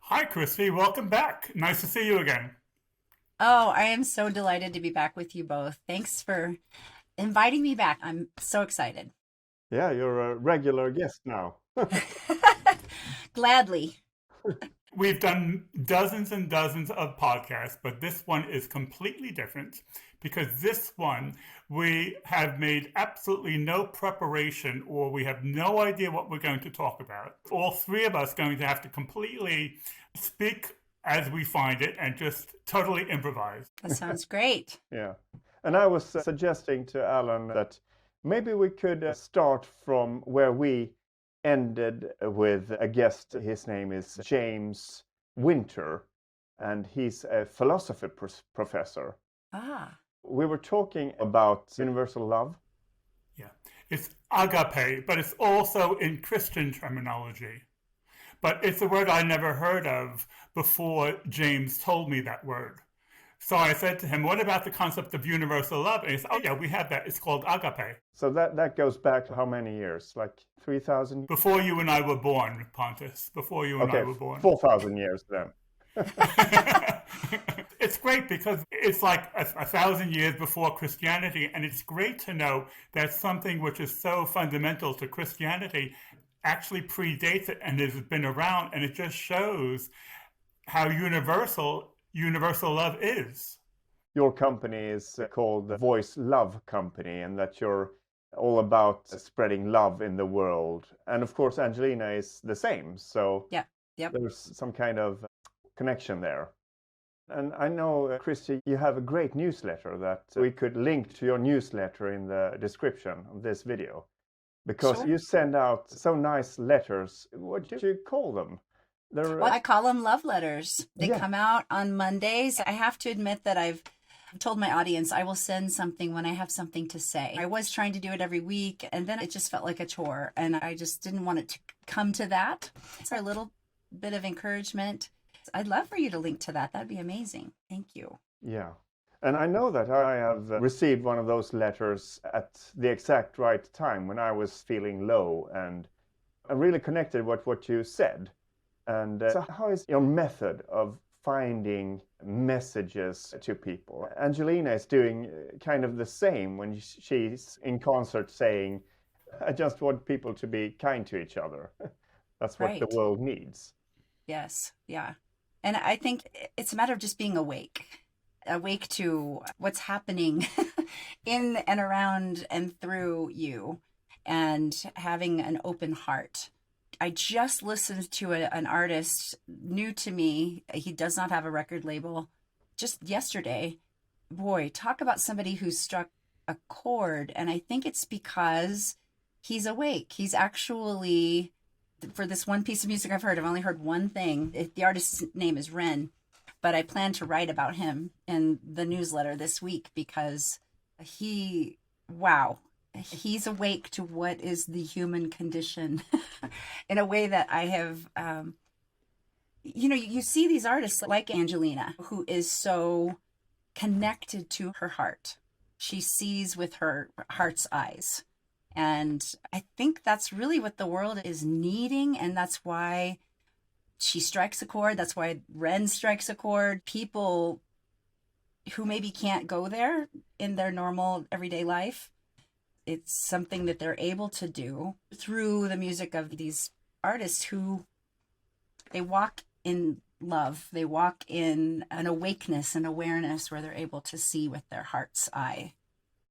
Hi, Christy. Welcome back. Nice to see you again. Oh, I am so delighted to be back with you both. Thanks for inviting me back. I'm so excited. Yeah, you're a regular guest now. Gladly. We've done dozens and dozens of podcasts, but this one is completely different because this one we have made absolutely no preparation or we have no idea what we're going to talk about. All three of us going to have to completely speak as we find it and just totally improvise. That sounds great. Yeah. And I was suggesting to Alan that maybe we could start from where we ended with a guest. His name is James Winter, and he's a philosophy professor. Ah, We were talking about universal love. Yeah. It's agape, but it's also in Christian terminology. But it's a word I never heard of before James told me that word. So I said to him, what about the concept of universal love? And he said, oh, yeah, we have that. It's called agape. So that goes back to how many years? Like 3,000? Before you and I were born, Pontus. Before you and I Okay, were born. 4,000 years then. It's great because it's like a thousand years before Christianity. And it's great to know that something which is so fundamental to Christianity actually predates it and has been around. And it just shows how universal love is. Your company is called the Voice Love Company, and that you're all about spreading love in the world. And of course, Angelina is the same. So yeah, yep. there's some kind of connection there. And I know, Christy, you have a great newsletter that we could link to your newsletter in the description of this video. Because Sure. you send out so nice letters. What do you call them? Well, I call them love letters. They Yeah. come out on Mondays. I have to admit that I've told my audience I will send something when I have something to say. I was trying to do it every week, and then it just felt like a chore, and I just didn't want it to come to that. It's a little bit of encouragement. I'd love for you to link to that. That'd be amazing. Thank you. Yeah. And I know that I have received one of those letters at the exact right time when I was feeling low, and I really connected with what you said. And so how is your method of finding messages to people? Angelina is doing kind of the same when she's in concert saying, I just want people to be kind to each other. That's what the Right. world needs. Yes. Yeah. And I think it's a matter of just being awake to what's happening in and around and through you, and having an open heart. I just listened to an artist new to me. He does not have a record label. Just yesterday, boy, talk about somebody who struck a chord. And I think it's because he's awake. He's actually, for this one piece of music I've only heard one thing. The artist's name is Ren, but I plan to write about him in the newsletter this week because wow, he's awake to what is the human condition in a way that I have, you see these artists like Angelina, who is so connected to her heart. She sees with her heart's eyes. And I think that's really what the world is needing. And that's why she strikes a chord. That's why Ren strikes a chord. People who maybe can't go there in their normal everyday life, it's something that they're able to do through the music of these artists who they walk in love. They walk in an awakeness and awareness where they're able to see with their heart's eye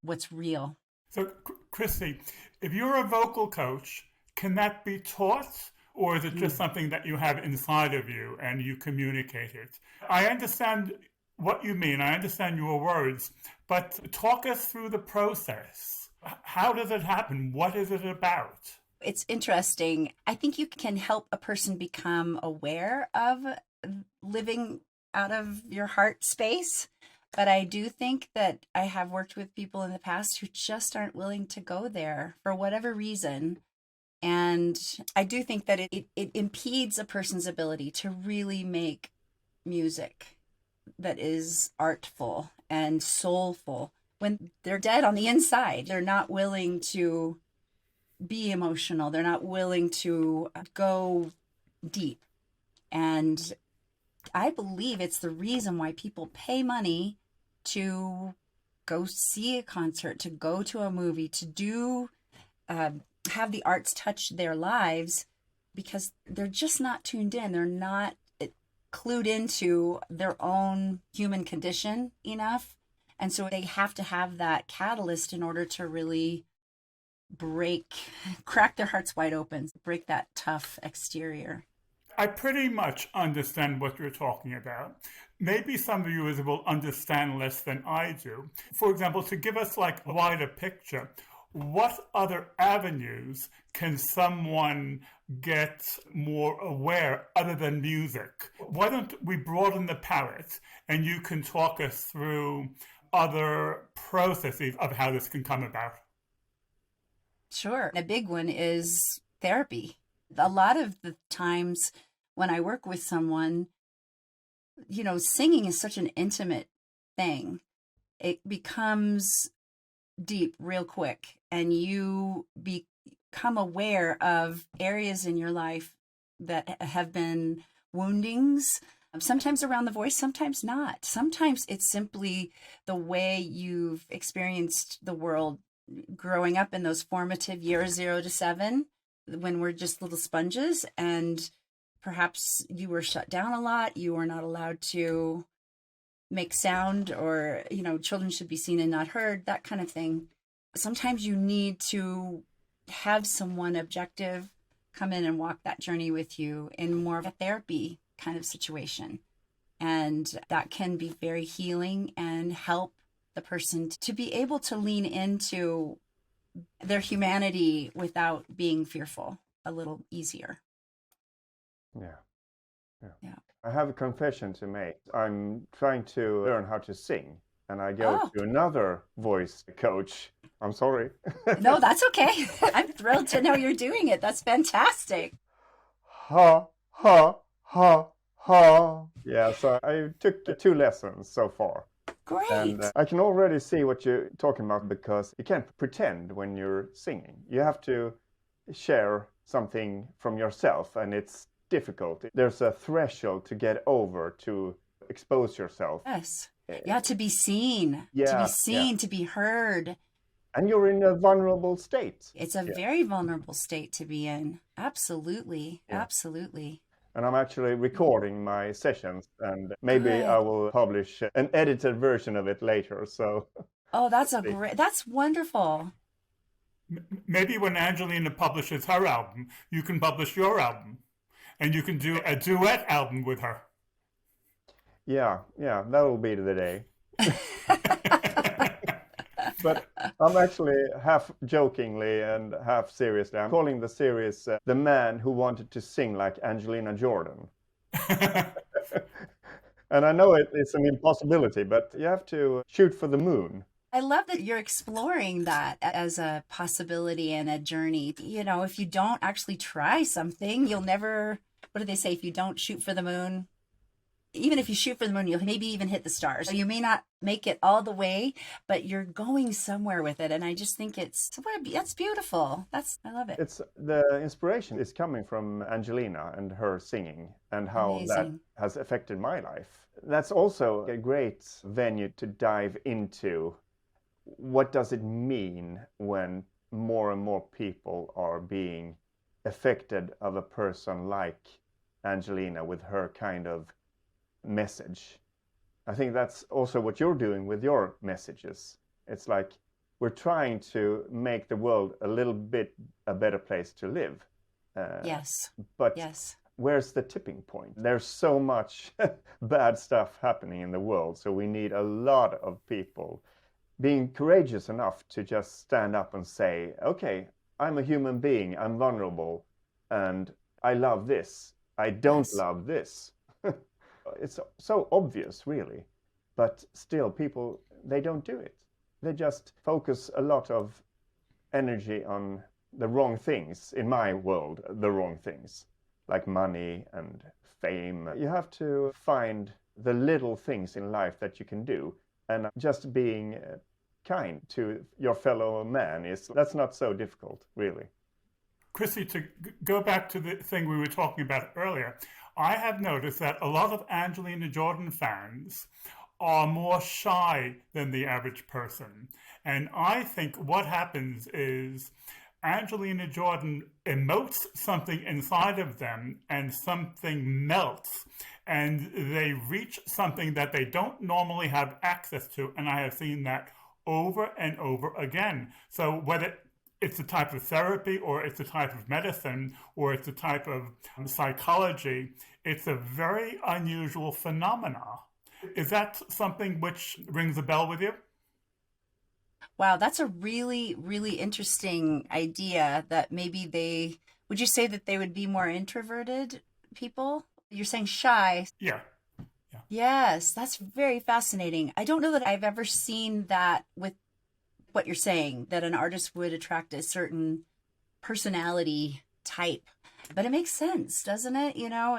what's real. So, Christy, if you're a vocal coach, can that be taught? Or is it just something that you have inside of you and you communicate it? I understand what you mean. I understand your words. But talk us through the process. How does it happen? What is it about? It's interesting. I think you can help a person become aware of living out of your heart space. But I do think that I have worked with people in the past who just aren't willing to go there for whatever reason. And I do think that it impedes a person's ability to really make music that is artful and soulful. When they're dead on the inside, they're not willing to be emotional. They're not willing to go deep. And I believe it's the reason why people pay money to go see a concert, to go to a movie, to do have the arts touch their lives, because they're just not tuned in. They're not clued into their own human condition enough. And so they have to have that catalyst in order to really crack their hearts wide open, break that tough exterior. I pretty much understand what you're talking about. Maybe some viewers will understand less than I do. For example, to give us like a wider picture, what other avenues can someone get more aware other than music? Why don't we broaden the palette and you can talk us through other processes of how this can come about? Sure. A big one is therapy. A lot of the times when I work with someone, singing is such an intimate thing. It becomes deep real quick, and you become aware of areas in your life that have been woundings, sometimes around the voice, sometimes not. Sometimes it's simply the way you've experienced the world growing up in those formative years, 0 to 7, when we're just little sponges, and perhaps you were shut down a lot. You were not allowed to make sound, or, children should be seen and not heard, that kind of thing. Sometimes you need to have someone objective come in and walk that journey with you in more of a therapy kind of situation. And that can be very healing and help the person to be able to lean into their humanity without being fearful a little easier. Yeah. I have a confession to make. I'm trying to learn how to sing, and I go to another voice coach. I'm sorry. No, that's okay. I'm thrilled to know you're doing it. That's fantastic. Ha, ha, ha, ha. Yeah, so I took 2 lessons so far. Great. And I can already see what you're talking about, because you can't pretend when you're singing. You have to share something from yourself, and it's difficult. There's a threshold to get over to expose yourself. Yes. Yeah, to be seen. To be heard. And you're in a vulnerable state. It's a very vulnerable state to be in. Absolutely. Yeah. Absolutely. And I'm actually recording my sessions, and maybe I will publish an edited version of it later. So. Oh, that's wonderful. Maybe when Angelina publishes her album, you can publish your album, and you can do a duet album with her. Yeah, that will be the day. But I'm actually half jokingly and half seriously, I'm calling the series The Man Who Wanted to Sing Like Angelina Jordan. And I know it's an impossibility, but you have to shoot for the moon. I love that you're exploring that as a possibility and a journey. If you don't actually try something, you'll never, what do they say? If you don't shoot for the moon, even if you shoot for the moon, you'll maybe even hit the stars. So you may not make it all the way, but you're going somewhere with it. And I just think that's beautiful. I love it. It's the inspiration is coming from Angelina and her singing, and how that has affected my life. That's also a great venue to dive into. What does it mean when more and more people are being affected of a person like Angelina with her kind of message? I think that's also what you're doing with your messages. It's like we're trying to make the world a little bit a better place to live. Yes. But yes. Where's the tipping point? There's so much bad stuff happening in the world, so we need a lot of people being courageous enough to just stand up and say, okay, I'm a human being, I'm vulnerable, and I love this. I don't love this. It's so obvious, really, but still people, they don't do it. They just focus a lot of energy on the wrong things, in my world, the wrong things, like money and fame. You have to find the little things in life that you can do, and just being kind to your fellow man that's not so difficult, really. Chrissy, to go back to the thing we were talking about earlier, I have noticed that a lot of Angelina Jordan fans are more shy than the average person. And I think what happens is Angelina Jordan emotes something inside of them and something melts and they reach something that they don't normally have access to. And I have seen that over and over again. So whether it's a type of therapy or it's a type of medicine or it's a type of psychology, it's a very unusual phenomena. Is that something which rings a bell with you? Wow, that's a really, really interesting idea that would you say that they would be more introverted people? You're saying shy. Yeah. Yes, that's very fascinating. I don't know that I've ever seen that with what you're saying, that an artist would attract a certain personality type. But it makes sense, doesn't it?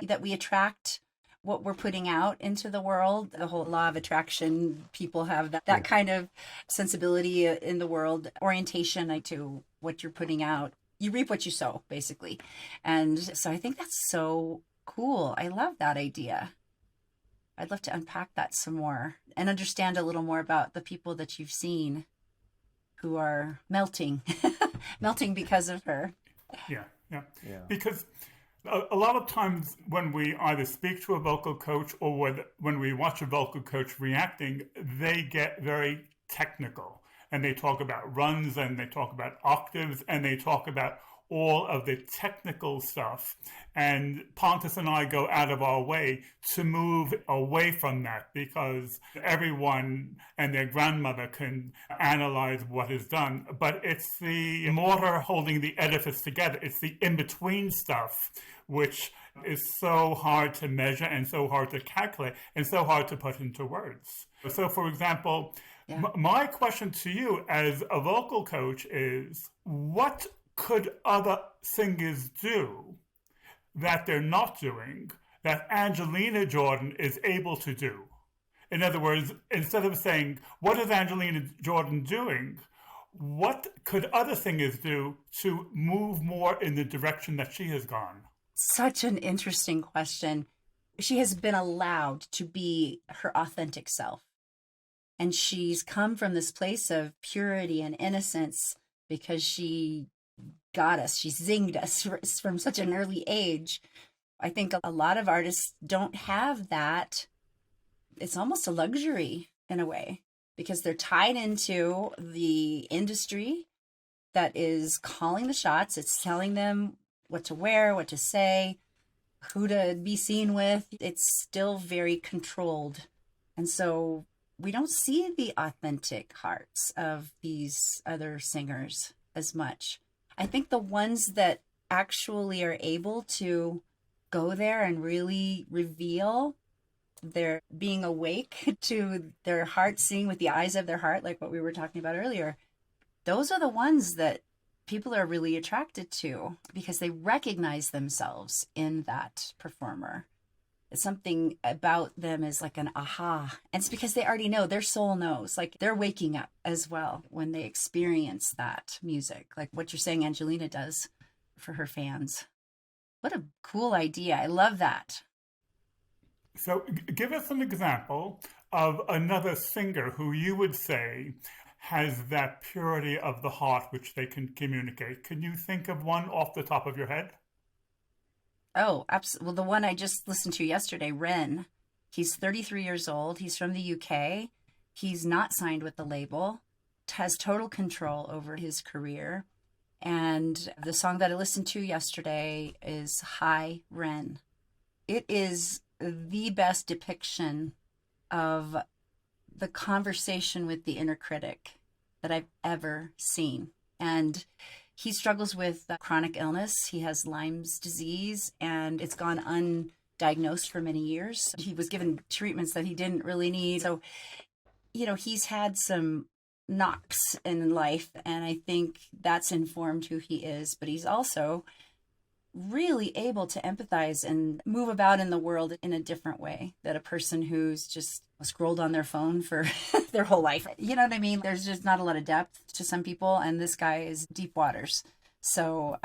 That we attract what we're putting out into the world. The whole law of attraction, people have that kind of sensibility in the world, orientation to what you're putting out. You reap what you sow, basically. And so I think that's so cool. I love that idea. I'd love to unpack that some more and understand a little more about the people that you've seen who are melting, melting because of her. Yeah. Because a lot of times when we either speak to a vocal coach or when we watch a vocal coach reacting, they get very technical and they talk about runs and they talk about octaves and they talk about all of the technical stuff. And Pontus and I go out of our way to move away from that because everyone and their grandmother can analyze what is done. But it's the mortar holding the edifice together. It's the in-between stuff, which is so hard to measure and so hard to calculate and so hard to put into words. So, for example, my question to you as a vocal coach is, what could other singers do that they're not doing that Angelina Jordan is able to do? In other words, instead of saying, what is Angelina Jordan doing? What could other singers do to move more in the direction that she has gone? Such an interesting question. She has been allowed to be her authentic self. And she's come from this place of purity and innocence because she got us. She zinged us from such an early age. I think a lot of artists don't have that. It's almost a luxury in a way because they're tied into the industry that is calling the shots. It's telling them what to wear, what to say, who to be seen with. It's still very controlled. And so we don't see the authentic hearts of these other singers as much. I think the ones that actually are able to go there and really reveal their being awake to their heart, seeing with the eyes of their heart, like what we were talking about earlier, those are the ones that people are really attracted to because they recognize themselves in that performer. Something about them is like an aha. And it's because they already know, their soul knows, like they're waking up as well when they experience that music, like what you're saying Angelina does for her fans. What a cool idea. I love that. So give us an example of another singer who you would say has that purity of the heart which they can communicate. Can you think of one off the top of your head? Oh, absolutely. Well, the one I just listened to yesterday, Ren, he's 33 years old. He's from the UK. He's not signed with the label, has total control over his career. And the song that I listened to yesterday is Hi, Ren. It is the best depiction of the conversation with the inner critic that I've ever seen. And he struggles with chronic illness. He has Lyme's disease, and it's gone undiagnosed for many years. He was given treatments that he didn't really need. So, he's had some knocks in life, and I think that's informed who he is. But he's also really able to empathize and move about in the world in a different way that a person who's just scrolled on their phone for their whole life. You know what I mean? There's just not a lot of depth to some people, and this guy is deep waters. So,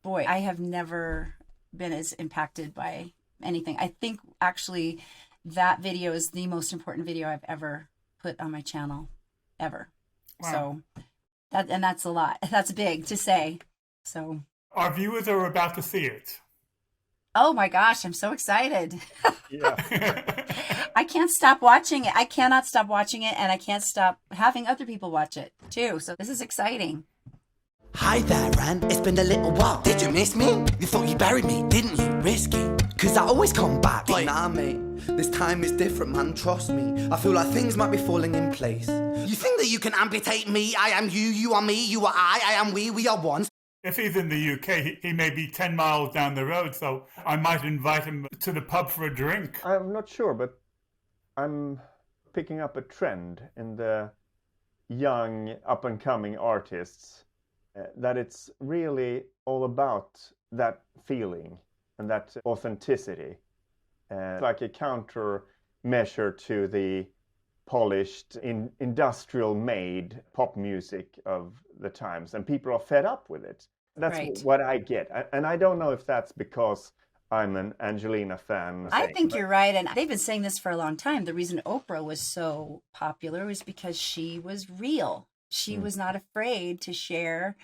boy, I have never been as impacted by anything. I think actually that video is the most important video I've ever put on my channel, ever. Wow. So that's a lot. That's big to say. So Our viewers are about to see it. oh my gosh, I'm so excited. Yeah. I can't stop watching it. I cannot stop watching it, and I can't stop having other people watch it too. So this is exciting. Hi there, Ran. It's been a little while. Did you miss me? You thought you buried me, didn't you? Risky. Cause I always come back. But nah, mate. This time is different, man. Trust me. I feel like things might be falling in place. You think that you can amputate me? I am you, you are me, you are I am we are one. If he's in the UK, he may be 10 miles down the road, so I might invite him to the pub for a drink. I'm not sure, but I'm picking up a trend in the young up-and-coming artists that it's really all about that feeling and that authenticity, like a countermeasure to the polished, industrial-made pop music of the times, and people are fed up with it. That's Right. what I get, and I don't know if that's because I'm an Angelina fan. I think you're right. And they've been saying this for a long time. The reason Oprah was so popular was because she was real. She was not afraid to share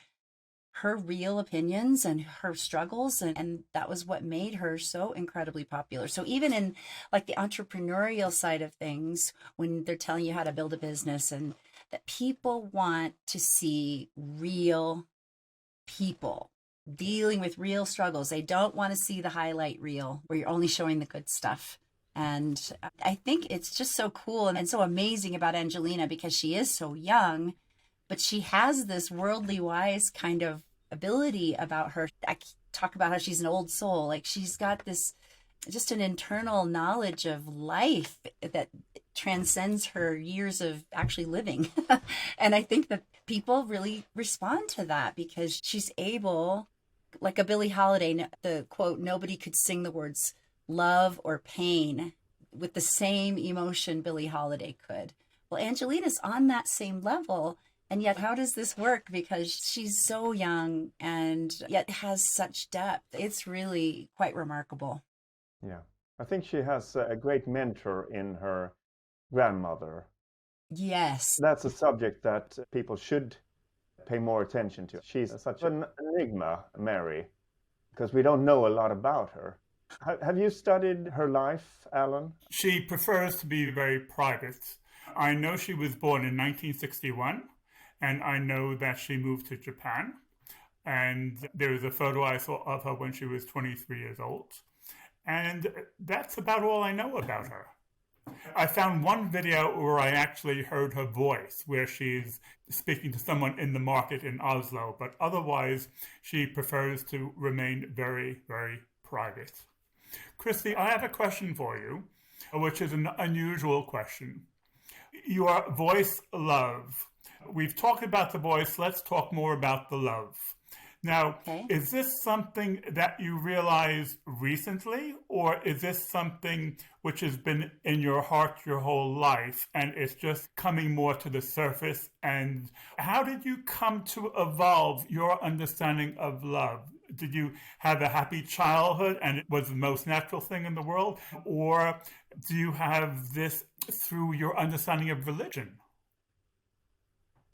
her real opinions and her struggles. And that was what made her so incredibly popular. So even in like the entrepreneurial side of things, when they're telling you how to build a business, and that people want to see real people dealing with real struggles. They don't want to see the highlight reel where you're only showing the good stuff. And I think it's just so cool and so amazing about Angelina because she is so young, but she has this worldly wise kind of ability about her. I talk about how she's an old soul. Like she's got this, just an internal knowledge of life that transcends her years of actually living. And I think that people really respond to that because she's able, like a Billie Holiday, the quote, nobody could sing the words love or pain with the same emotion Billie Holiday could. Well, Angelina's on that same level. And yet, how does this work? Because she's so young and yet has such depth. It's really quite remarkable. Yeah, I think she has a great mentor in her grandmother. Yes. That's a subject that people should pay more attention to. She's such an enigma, Mary, because we don't know a lot about her. Have you studied her life, Alan? She prefers to be very private. I know she was born in 1961, and I know that she moved to Japan. And there is a photo I saw of her when she was 23 years old. And that's about all I know about her. I found one video where I actually heard her voice, where she's speaking to someone in the market in Oslo, but otherwise she prefers to remain very, very private. Christy, I have a question for you, which is an unusual question. Your voice love. We've talked about the voice, let's talk more about the love. Now, Is this something that you realized recently, or is this something which has been in your heart your whole life and it's just coming more to the surface? And how did you come to evolve your understanding of love? Did you have a happy childhood and it was the most natural thing in the world? Or do you have this through your understanding of religion?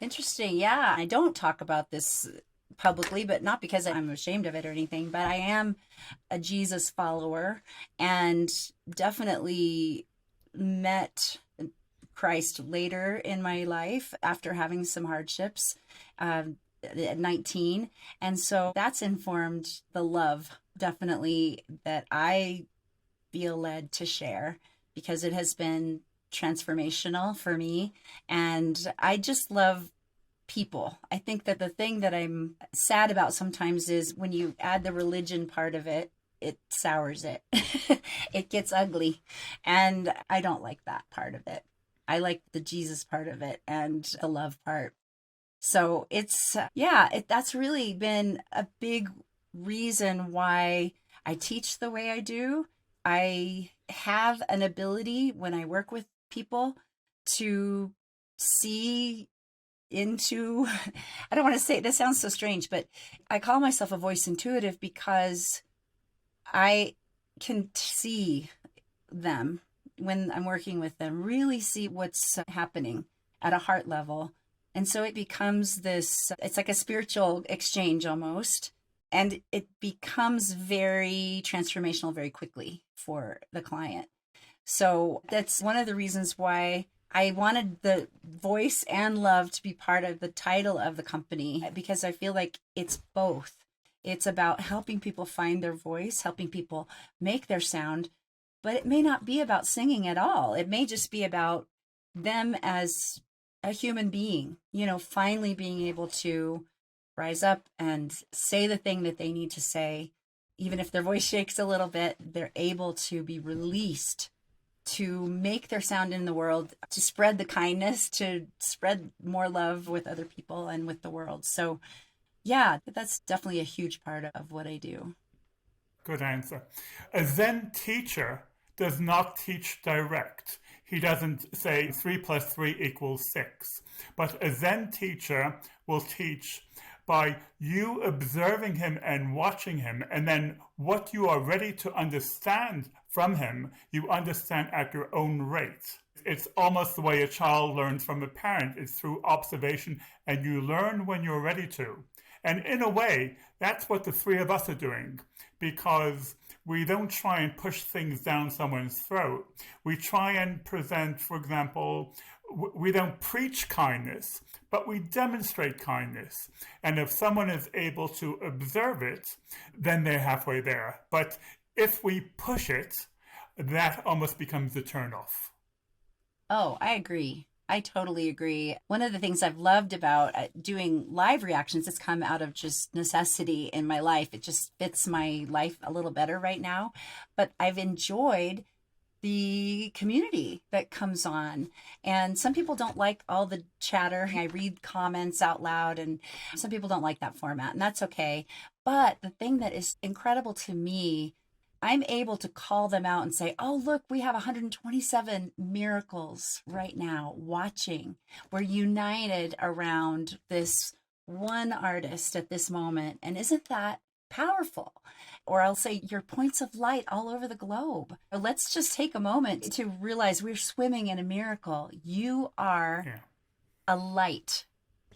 Interesting. Yeah. I don't talk about this publicly, but not because I'm ashamed of it or anything, but I am a Jesus follower and definitely met Christ later in my life after having some hardships at 19. And so that's informed the love definitely that I feel led to share because it has been transformational for me. And I just love people. I think that the thing that I'm sad about sometimes is when you add the religion part of it, it sours it. It gets ugly. And I don't like that part of it. I like the Jesus part of it and the love part. So it's, that's really been a big reason why I teach the way I do. I have an ability when I work with people to see into, I don't want to say, this sounds so strange, but I call myself a voice intuitive because I can see them when I'm working with them, really see what's happening at a heart level. And so it becomes this, it's like a spiritual exchange almost. And it becomes very transformational very quickly for the client. So that's one of the reasons why I wanted the voice and love to be part of the title of the company, because I feel like it's both. It's about helping people find their voice, helping people make their sound, but it may not be about singing at all. It may just be about them as a human being, finally being able to rise up and say the thing that they need to say. Even if their voice shakes a little bit, they're able to be released to make their sound in the world, to spread the kindness, to spread more love with other people and with the world. So yeah, that's definitely a huge part of what I do. Good answer. A Zen teacher does not teach direct. He doesn't say 3 plus 3 equals 6. But a Zen teacher will teach by you observing him and watching him, and then what you are ready to understand from him, you understand at your own rate. It's almost the way a child learns from a parent. It's through observation, and you learn when you're ready to. And in a way, that's what the three of us are doing, because we don't try and push things down someone's throat. We try and present, for example, we don't preach kindness, but we demonstrate kindness. And if someone is able to observe it, then they're halfway there. But if we push it, that almost becomes the turnoff. Oh, I agree. I totally agree. One of the things I've loved about doing live reactions has come out of just necessity in my life. It just fits my life a little better right now. But I've enjoyed the community that comes on. And some people don't like all the chatter. I read comments out loud, and some people don't like that format, and that's okay. But the thing that is incredible to me, I'm able to call them out and say, oh, look, we have 127 miracles right now watching. We're united around this one artist at this moment. And isn't that powerful? Or I'll say your points of light all over the globe. Let's just take a moment to realize we're swimming in a miracle. You are a light.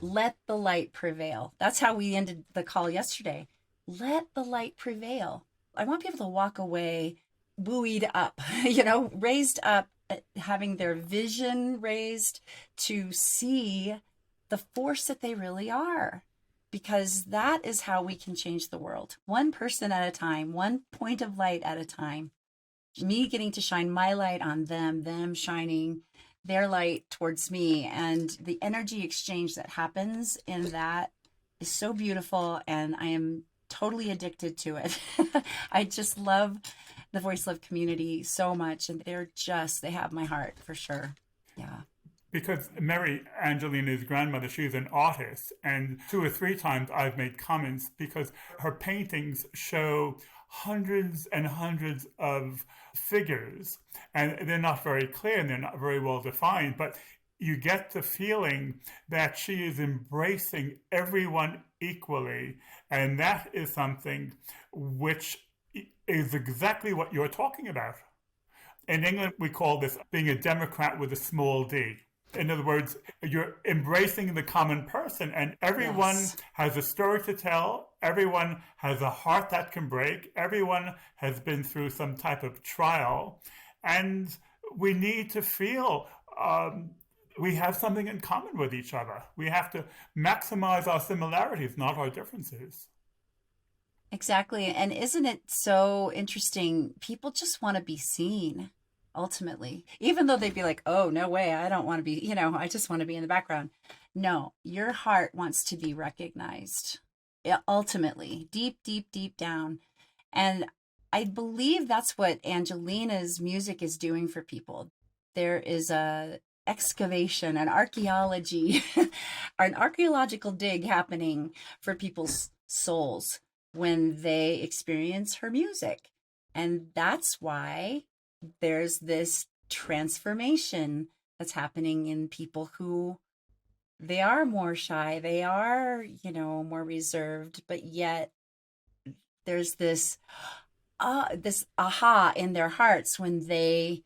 Let the light prevail. That's how we ended the call yesterday. Let the light prevail. I want people to walk away buoyed up, raised up, having their vision raised to see the force that they really are. Because that is how we can change the world. One person at a time, one point of light at a time. Me getting to shine my light on them, them shining their light towards me. And the energy exchange that happens in that is so beautiful. And I am totally addicted to it. I just love the Voice Love community so much. And they have my heart for sure. Yeah. Because Mary Angelina's grandmother, she's an artist, and 2 or 3 times I've made comments because her paintings show hundreds and hundreds of figures, and they're not very clear and they're not very well defined, but you get the feeling that she is embracing everyone equally, and that is something which is exactly what you're talking about. In England, we call this being a Democrat with a small d. In other words, you're embracing the common person, and everyone has a story to tell. Everyone has a heart that can break. Everyone has been through some type of trial. And we need to feel we have something in common with each other. We have to maximize our similarities, not our differences. Exactly. And isn't it so interesting? People just want to be seen. Ultimately, even though they'd be like, oh, no way, I don't want to be, I just want to be in the background. No, your heart wants to be recognized, ultimately, deep, deep, deep down. And I believe that's what Angelina's music is doing for people. There is a excavation, an archaeology, an archaeological dig happening for people's souls when they experience her music. And that's why there's this transformation that's happening in people who they are more shy, they are, more reserved, but yet there's this, this aha in their hearts when they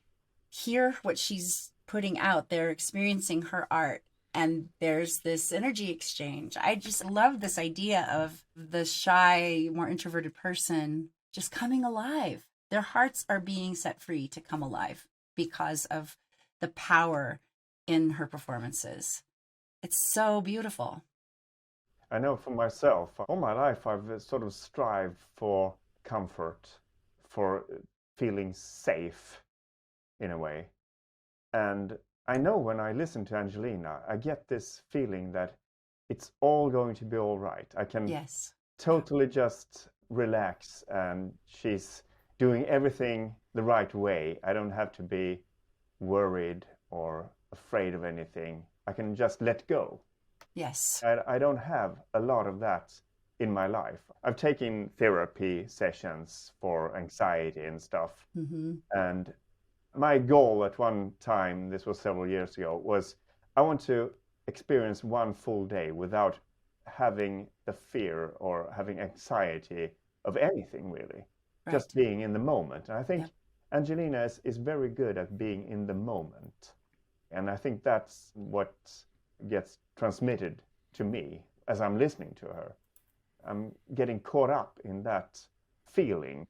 hear what she's putting out. They're experiencing her art, and there's this energy exchange. I just love this idea of the shy, more introverted person just coming alive. Their hearts are being set free to come alive because of the power in her performances. It's so beautiful. I know for myself, all my life I've sort of strived for comfort, for feeling safe in a way. And I know when I listen to Angelina, I get this feeling that it's all going to be all right. I can Yes. totally just relax, and she's doing everything the right way. I don't have to be worried or afraid of anything. I can just let go. Yes. I don't have a lot of that in my life. I've taken therapy sessions for anxiety and stuff. Mm-hmm. And my goal at one time, this was several years ago, was I want to experience one full day without having the fear or having anxiety of anything really. Right. Just being in the moment. And I think Yep. Angelina is very good at being in the moment. And I think that's what gets transmitted to me as I'm listening to her. I'm getting caught up in that feeling.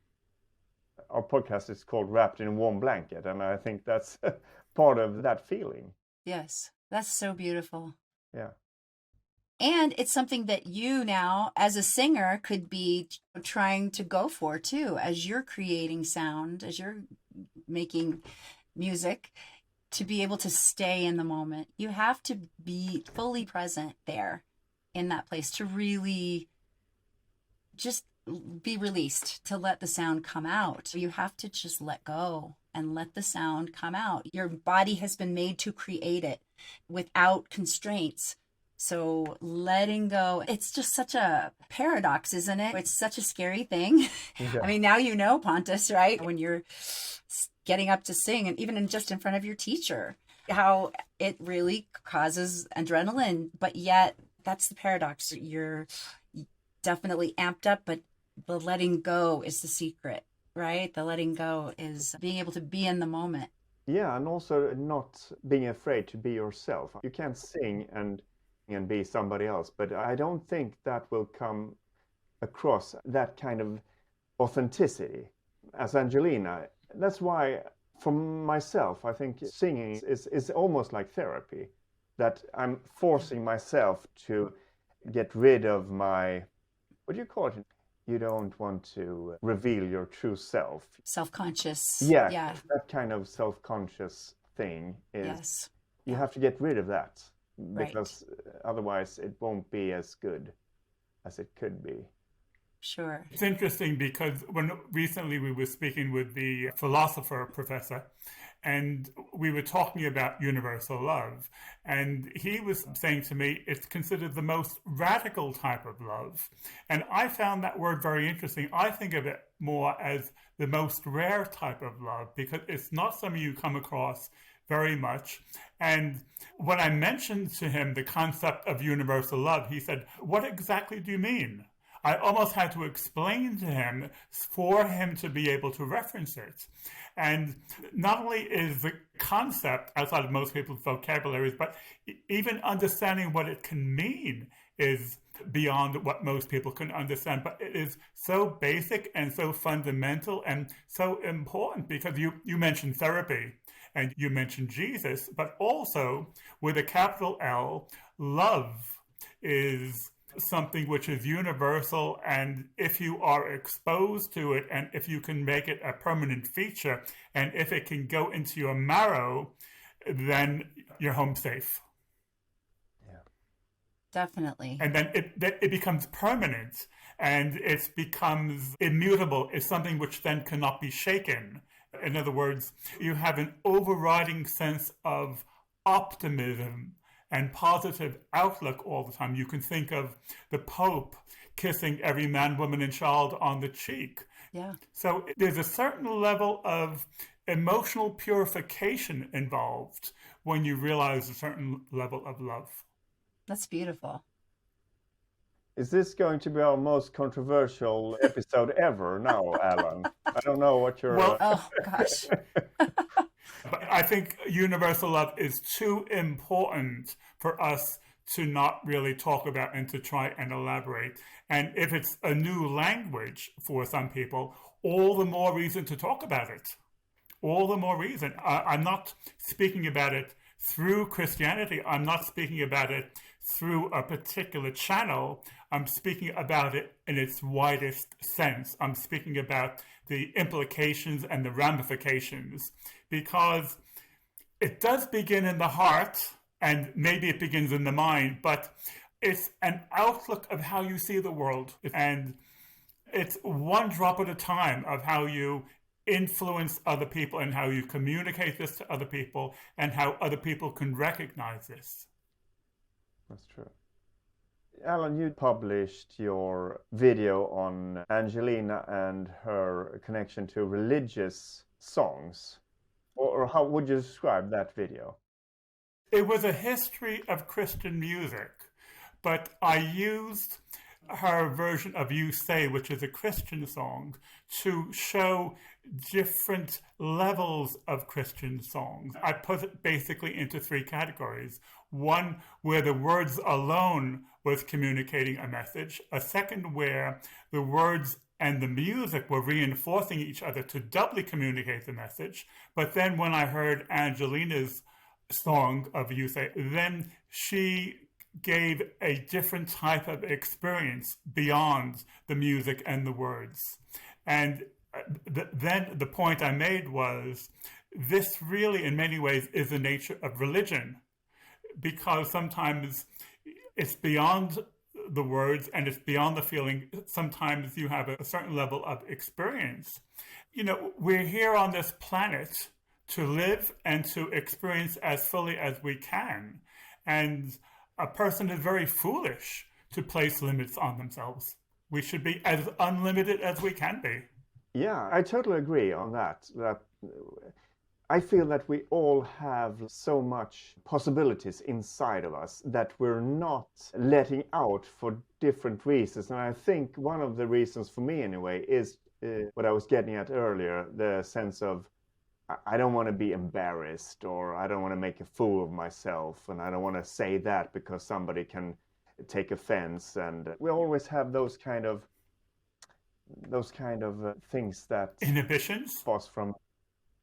Our podcast is called Wrapped in a Warm Blanket, and I think that's part of that feeling. Yes. That's so beautiful. Yeah. And it's something that you now, as a singer, could be trying to go for too, as you're creating sound, as you're making music, to be able to stay in the moment. You have to be fully present there in that place to really just be released, to let the sound come out. You have to just let go and let the sound come out. Your body has been made to create it without constraints. So letting go, it's just such a paradox, isn't it? It's such a scary thing. Yeah. I mean, now you know, Pontus, right? When you're getting up to sing, and even just in front of your teacher, how it really causes adrenaline. But yet, that's the paradox. You're definitely amped up, but the letting go is the secret, right? The letting go is being able to be in the moment. Yeah, and also not being afraid to be yourself. You can't sing and be somebody else, but I don't think that will come across that kind of authenticity as Angelina. That's why, for myself, I think singing is almost like therapy, that I'm forcing myself to get rid of my, what do you call it? You don't want to reveal your true self. Self-conscious. Yeah, Yeah. that kind of self-conscious thing is, Yes. you have to get rid of that, Right. because otherwise it won't be as good as it could be. Sure. It's interesting because when recently we were speaking with the philosopher professor, and we were talking about universal love, and he was saying to me it's considered the most radical type of love. And I found that word very interesting. I think of it more as the most rare type of love because it's not something you come across very much. And when I mentioned to him the concept of universal love, he said, "What exactly do you mean?" I almost had to explain to him for him to be able to reference it. And not only is the concept outside of most people's vocabularies, but even understanding what it can mean is beyond what most people can understand. But it is so basic and so fundamental and so important because you mentioned therapy and you mentioned Jesus, but also with a capital L, love is something which is universal, and if you are exposed to it and if you can make it a permanent feature and if it can go into your marrow, then you're home safe. Yeah. Definitely. And then it becomes permanent and it becomes immutable. It's something which then cannot be shaken. In other words, you have an overriding sense of optimism and positive outlook all the time. You can think of the Pope kissing every man, woman, and child on the cheek. Yeah. So there's a certain level of emotional purification involved when you realize a certain level of love. That's beautiful. Is this going to be our most controversial episode ever now, Alan? I don't know what you're... Well, Oh gosh. but I think universal love is too important for us to not really talk about and to try and elaborate. And if it's a new language for some people, all the more reason to talk about it. All the more reason. I'm not speaking about it through Christianity. I'm not speaking about it through a particular channel. I'm speaking about it in its widest sense. I'm speaking about the implications and the ramifications, because it does begin in the heart, and maybe it begins in the mind, but it's an outlook of how you see the world. And it's one drop at a time of how you influence other people and how you communicate this to other people and how other people can recognize this. That's true. Alan, you published your video on Angelina and her connection to religious songs. Or how would you describe that video? It was a history of Christian music, but I used her version of You Say, which is a Christian song, to show different levels of Christian songs. I put it basically into three categories. One where the words alone was communicating a message. A second where the words and the music were reinforcing each other to doubly communicate the message. But then when I heard Angelina's song of You Say, then she gave a different type of experience beyond the music and the words. And then the point I made was, this really in many ways is the nature of religion, because sometimes it's beyond the words and it's beyond the feeling. Sometimes you have a certain level of experience. You know, we're here on this planet to live and to experience as fully as we can. And a person is very foolish to place limits on themselves. We should be as unlimited as we can be. Yeah, I totally agree on that. I feel that we all have so much possibilities inside of us that we're not letting out for different reasons. And I think one of the reasons for me anyway is what I was getting at earlier, the sense of I don't want to be embarrassed, or I don't want to make a fool of myself, and I don't want to say that because somebody can take offense. And we always have those kind of things that Inhibitions? us from.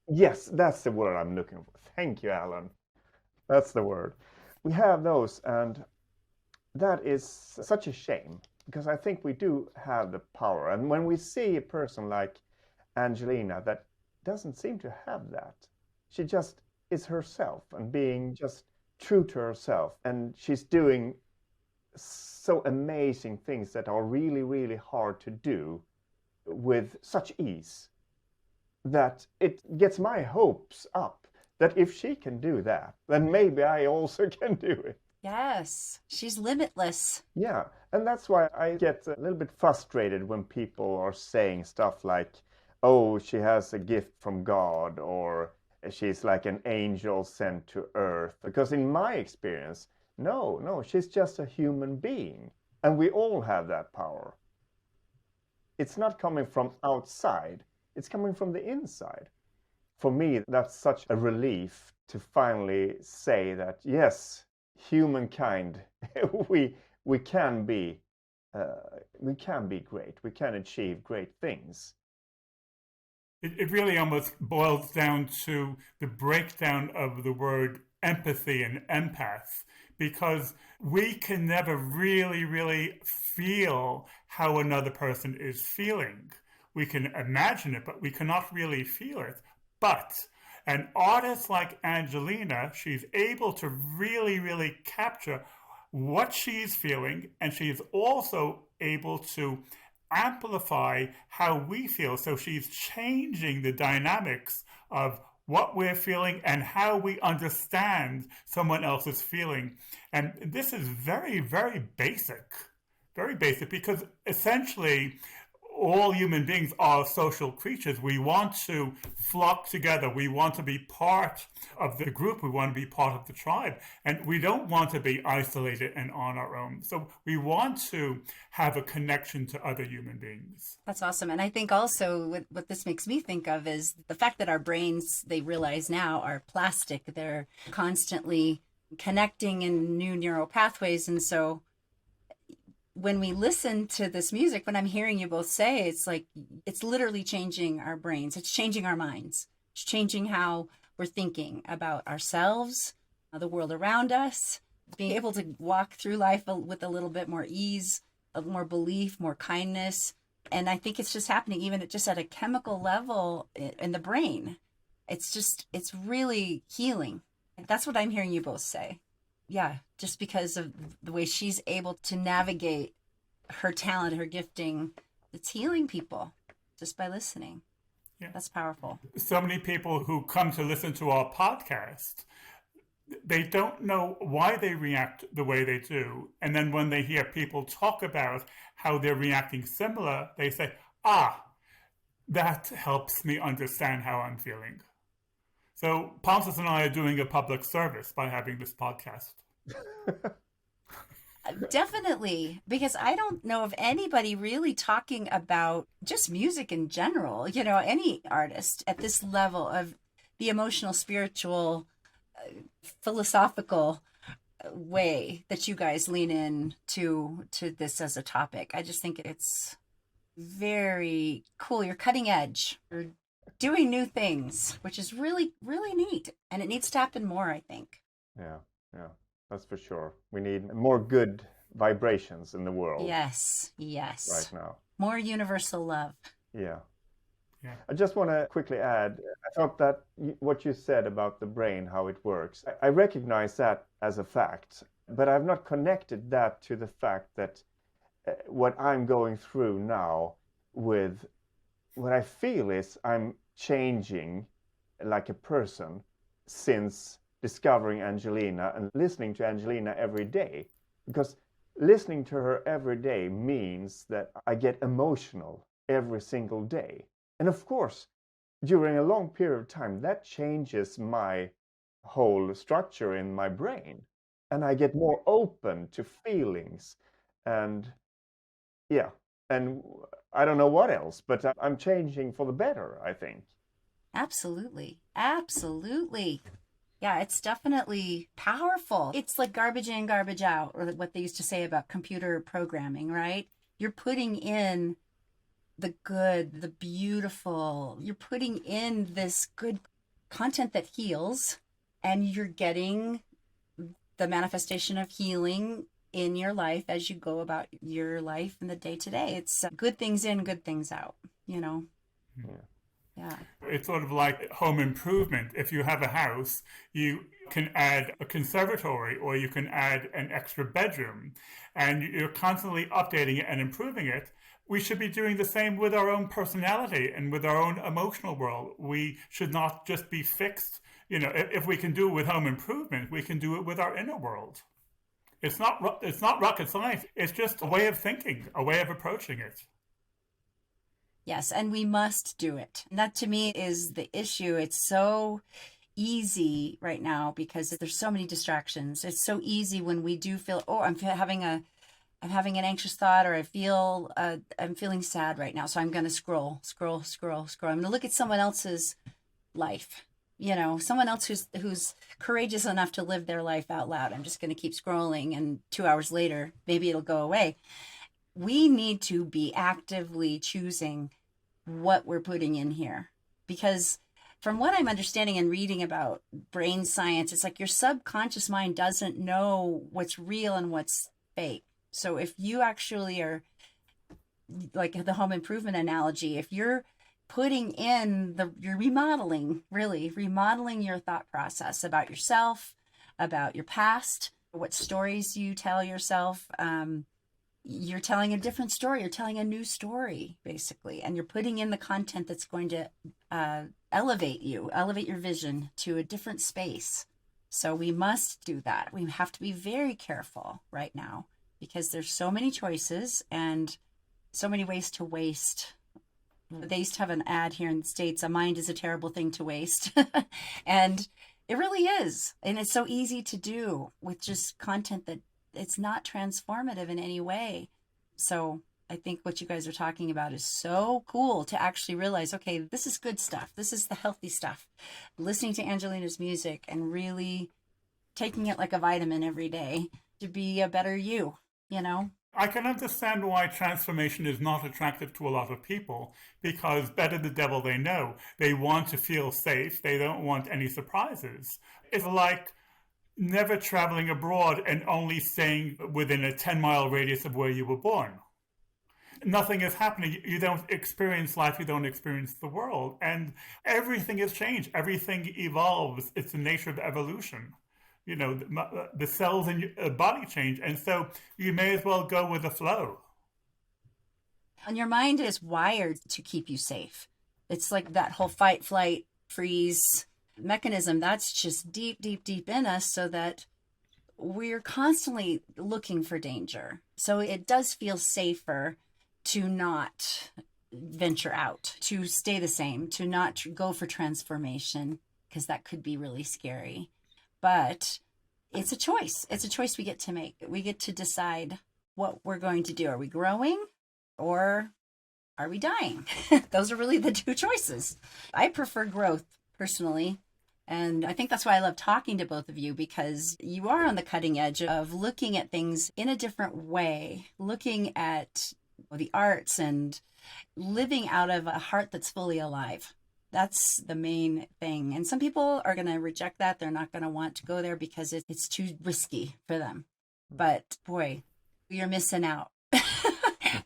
Yes, that's the word I'm looking for. Thank you, Alan. That's the word. We have those, and that is such a shame, because I think we do have the power. And when we see a person like Angelina that doesn't seem to have that, she just is herself and being just true to herself, and she's doing so amazing things that are really, really hard to do with such ease, that it gets my hopes up that if she can do that, then maybe I also can do it. Yes, she's limitless. Yeah, and that's why I get a little bit frustrated when people are saying stuff like, oh, she has a gift from God, or she's like an angel sent to earth. Because in my experience, no, she's just a human being. And we all have that power. It's not coming from outside, it's coming from the inside. For me, that's such a relief to finally say that, yes, humankind, we can be great. We can achieve great things. It really almost boils down to the breakdown of the word empathy and empath, because we can never really, really feel how another person is feeling. We can imagine it, but we cannot really feel it. But an artist like Angelina, she's able to really, really capture what she's feeling, and she's also able to amplify how we feel. So she's changing the dynamics of what we're feeling and how we understand someone else's feeling. And this is very, very basic, because essentially all human beings are social creatures. We want to flock together. We want to be part of the group. We want to be part of the tribe. And we don't want to be isolated and on our own. So we want to have a connection to other human beings. That's awesome. And I think also what this makes me think of is the fact that our brains, they realize now, are plastic. They're constantly connecting in new neural pathways. And so when we listen to this music, when I'm hearing you both say, it's like, it's literally changing our brains. It's changing our minds. It's changing how we're thinking about ourselves, the world around us, being able to walk through life with a little bit more ease, more belief, more kindness. And I think it's just happening even just at a chemical level in the brain. It's really healing. That's what I'm hearing you both say. Yeah, just because of the way she's able to navigate her talent, her gifting, it's healing people just by listening. Yeah. That's powerful. So many people who come to listen to our podcast, they don't know why they react the way they do. And then when they hear people talk about how they're reacting similar, they say, that helps me understand how I'm feeling. So Pontus and I are doing a public service by having this podcast. Definitely, because I don't know of anybody really talking about just music in general, any artist at this level of the emotional, spiritual, philosophical way that you guys lean in to this as a topic. I just think it's very cool. You're cutting edge. You're doing new things, which is really, really neat. And it needs to happen more, I think. Yeah, that's for sure. We need more good vibrations in the world. Yes. Right now. More universal love. Yeah. Yeah. I just want to quickly add, I thought that what you said about the brain, how it works, I recognize that as a fact, but I've not connected that to the fact that what I'm going through now with what I feel is I'm changing like a person since discovering Angelina and listening to Angelina every day. Because listening to her every day means that I get emotional every single day. And of course, during a long period of time, that changes my whole structure in my brain. And I get more open to feelings. And yeah, and I don't know what else, but I'm changing for the better, I think. Absolutely. Yeah, it's definitely powerful. It's like garbage in, garbage out, or what they used to say about computer programming, right? You're putting in the good, the beautiful. You're putting in this good content that heals, and you're getting the manifestation of healing in your life as you go about your life in the day to day. It's good things in, good things out, Yeah. Yeah. It's sort of like home improvement. If you have a house, you can add a conservatory or you can add an extra bedroom, and you're constantly updating it and improving it. We should be doing the same with our own personality and with our own emotional world. We should not just be fixed. If we can do it with home improvement, we can do it with our inner world. It's not rocket science. It's just a way of thinking, a way of approaching it. Yes, and we must do it. And that to me is the issue. It's so easy right now because there's so many distractions. It's so easy when we do feel, I'm having an anxious thought, or I'm feeling sad right now. So I'm going to scroll. I'm going to look at someone else's life, someone else who's courageous enough to live their life out loud. I'm just going to keep scrolling, and 2 hours later, maybe it'll go away. We need to be actively choosing what we're putting in here, because from what I'm understanding and reading about brain science, it's like your subconscious mind doesn't know what's real and what's fake. So if you actually are, like the home improvement analogy, if you're putting in you're remodeling your thought process about yourself, about your past, what stories you tell yourself, you're telling a different story. You're telling a new story, basically. And you're putting in the content that's going to elevate your vision to a different space. So we must do that. We have to be very careful right now because there's so many choices and so many ways to waste. They used to have an ad here in the States, a mind is a terrible thing to waste. And it really is. And it's so easy to do with just content that it's not transformative in any way. So I think what you guys are talking about is so cool to actually realize, okay, this is good stuff. This is the healthy stuff. Listening to Angelina's music and really taking it like a vitamin every day to be a better you, you know? I can understand why transformation is not attractive to a lot of people, because better the devil they know. They want to feel safe. They don't want any surprises. It's like never traveling abroad and only staying within a 10-mile radius of where you were born. Nothing is happening. You don't experience life. You don't experience the world. And everything has changed. Everything evolves. It's the nature of evolution. You know, the cells in your body change. And so you may as well go with the flow. And your mind is wired to keep you safe. It's like that whole fight, flight, freeze mechanism. That's just deep, deep, deep in us, so that we're constantly looking for danger. So it does feel safer to not venture out, to stay the same, to not go for transformation, because that could be really scary. But it's a choice. It's a choice we get to make. We get to decide what we're going to do. Are we growing or are we dying? Those are really the two choices. I prefer growth personally. And I think that's why I love talking to both of you, because you are on the cutting edge of looking at things in a different way, looking at the arts and living out of a heart that's fully alive. That's the main thing. And some people are going to reject that. They're not going to want to go there because it's too risky for them. But boy, you're missing out.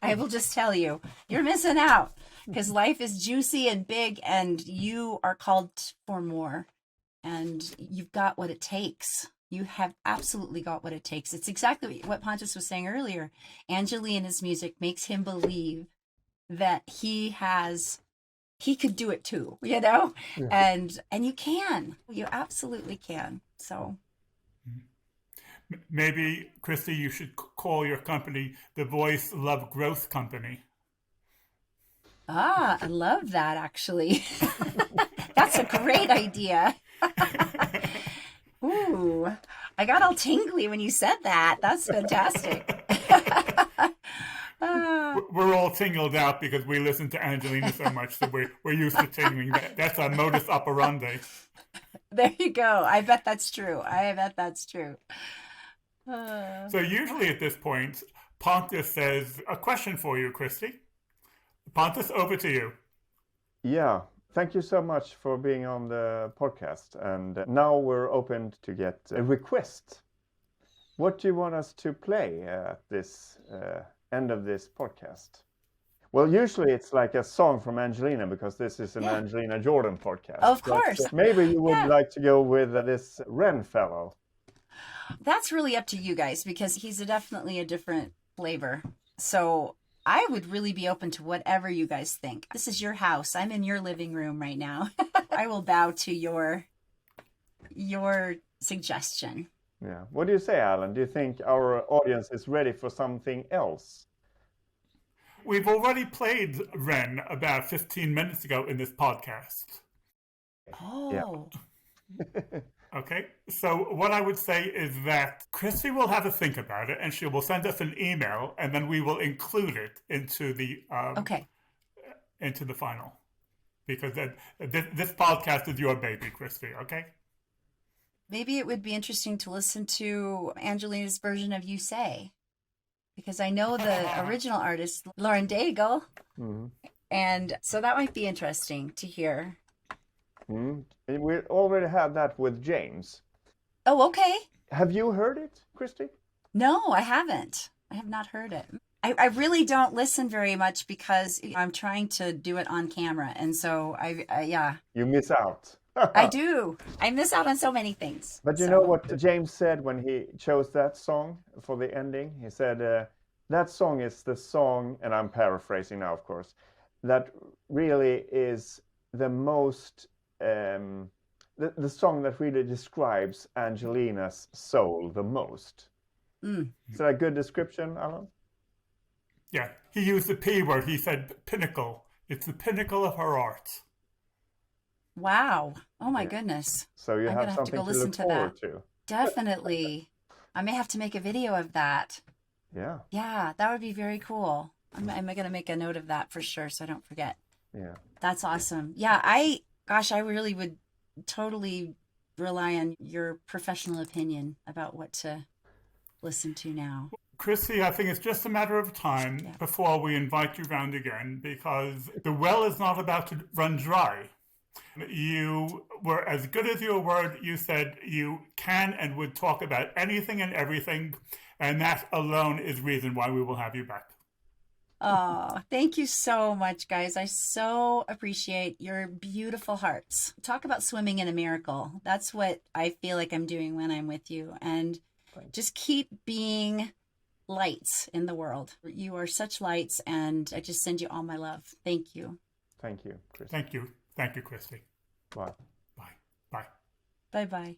I will just tell you, you're missing out, because life is juicy and big and you are called for more. And you've got what it takes. You have absolutely got what it takes. It's exactly what Pontus was saying earlier. Angelina's music makes him believe that he could do it too, you know? Yeah. And you can. You absolutely can. So maybe, Christy, you should call your company the Voice Love Growth Company. Ah, I love that, actually. That's a great idea. Ooh, I got all tingly when you said that. That's fantastic. We're all tingled out because we listen to Angelina so much, so we're used to tingling. That's our modus operandi. There you go. I bet that's true. So usually at this point, Pontus says, a question for you, Christy. Pontus, over to you. Yeah. Thank you so much for being on the podcast. And now we're open to get a request. What do you want us to play at this end of this podcast? Well, usually it's like a song from Angelina, because this is an Angelina Jordan podcast. Of course. But maybe you would like to go with this Ren fellow. That's really up to you guys, because he's definitely a different flavor. So I would really be open to whatever you guys think. This is your house. I'm in your living room right now. I will bow to your suggestion. Yeah. What do you say, Alan? Do you think our audience is ready for something else? We've already played Ren about 15 minutes ago in this podcast. Oh. Yeah. Okay, so what I would say is that Christy will have a think about it, and she will send us an email, and then we will include it into the into the final, because this podcast is your baby, Christy. Okay. Maybe it would be interesting to listen to Angelina's version of "You Say," because I know the original artist, Lauren Daigle, and so that might be interesting to hear. We already had that with James. Oh, okay. Have you heard it, Christy? No, I haven't. I have not heard it. I really don't listen very much because I'm trying to do it on camera. And so yeah. You miss out. I do. I miss out on so many things. But you know what James said when he chose that song for the ending? He said, that song is the song, and I'm paraphrasing now, of course, that really is the most... the song that really describes Angelina's soul the most. Is that a good description, Alan? Yeah, he used the P word. He said pinnacle. It's the pinnacle of her art. Wow. Oh my goodness. So you I'm have gonna have to something go to listen look to forward that. to. Definitely. I may have to make a video of that. Yeah, Yeah, that would be very cool. I'm going to make a note of that for sure so I don't forget. yeah. That's awesome. Yeah, I really would totally rely on your professional opinion about what to listen to now. Christy, I think it's just a matter of time before we invite you round again, because the well is not about to run dry. You were as good as your word. You said you can and would talk about anything and everything, and that alone is reason why we will have you back. Oh, thank you so much, guys. I so appreciate your beautiful hearts. Talk about swimming in a miracle. That's what I feel like I'm doing when I'm with you. And just keep being lights in the world. You are such lights, and I just send you all my love. Thank you. Thank you, Christy. Thank you. Thank you, Christy. Bye. Bye. Bye. Bye-bye.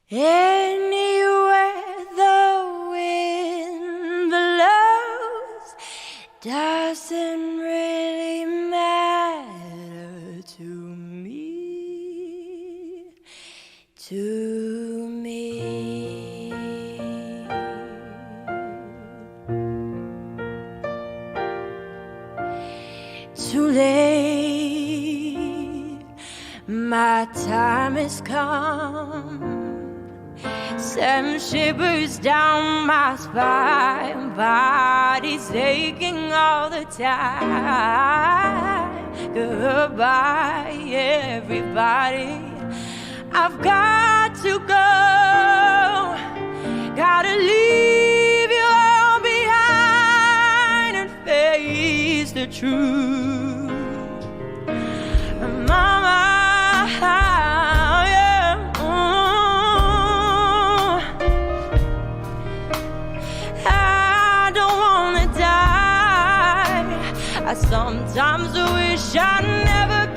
Anywhere the wind blows doesn't really matter to me, Too late, my time has come. Send shivers down my spine, body's aching all the time. Goodbye, everybody, I've got to go. Gotta leave you all behind and face the truth. Mama, I sometimes wish I never